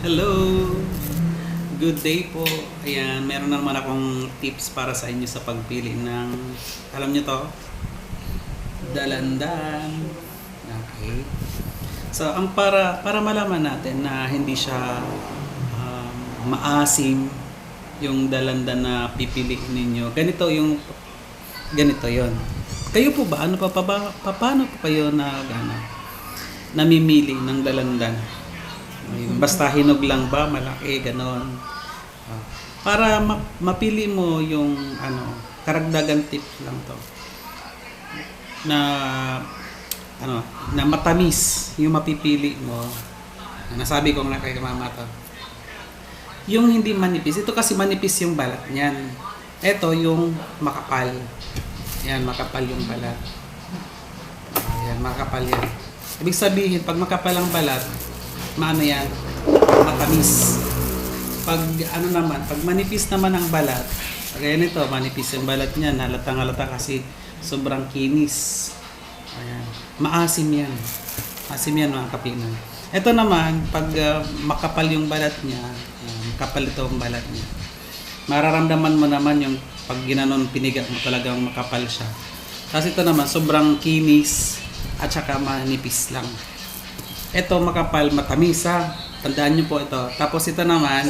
Hello! Good day po. Ayan, meron naman akong tips para sa inyo sa pagpili ng, alam nyo to? Dalandan. Okay. So, ang para malaman natin na hindi siya maasim yung dalandan na pipiliin ninyo. Ganito yon. Kayo po ba? Paano po kayo namimili ng dalandan? Basta hinog lang ba, malaki, ganon. Para mapili mo yung karagdagan tip lang to. Na na matamis yung mapipili mo. Nasabi ko na kay mama to. Yung hindi manipis, ito kasi manipis yung balat niyan. Ito yung makapal. Yan, makapal yung balat. Yan, makapal yan. Ibig sabihin, pag makapal ang balat, yan, matamis. Pag pag manipis naman ang balat, kaya nito, manipis yung balat niya, halata kasi sobrang kinis. Ayan. Maasim yan. Maasim yan mga kapinoy. Ito naman, pag makapal yung balat niya, makapal ito ang balat niya. Mararamdaman mo naman yung pag ginanon piniga mo talagang makapal siya. Kasi ito naman, sobrang kinis at saka manipis lang. Ito makapal, matamis ha. Tandaan nyo po ito. Tapos ito naman,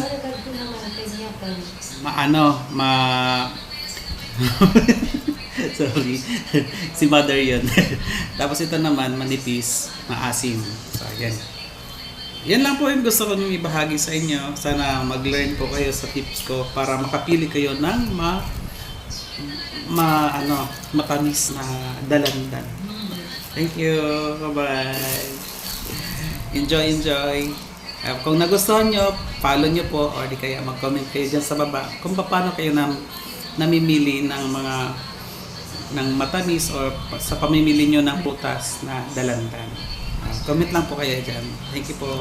sorry, si mother yun. Tapos ito naman, manipis, maasim. So, yan. Yan lang po yung gusto ko nung ibahagi sa inyo. Sana mag-learn po kayo sa tips ko para makapili kayo ng matamis na dalandan. Thank you. Bye-bye. Enjoy. Kung nagustuhan nyo, follow nyo po or di kaya mag-comment kayo dyan sa baba kung paano kayo namimili ng matamis or sa pamimili nyo ng putas na dalandan. Comment lang po kayo dyan. Thank you po.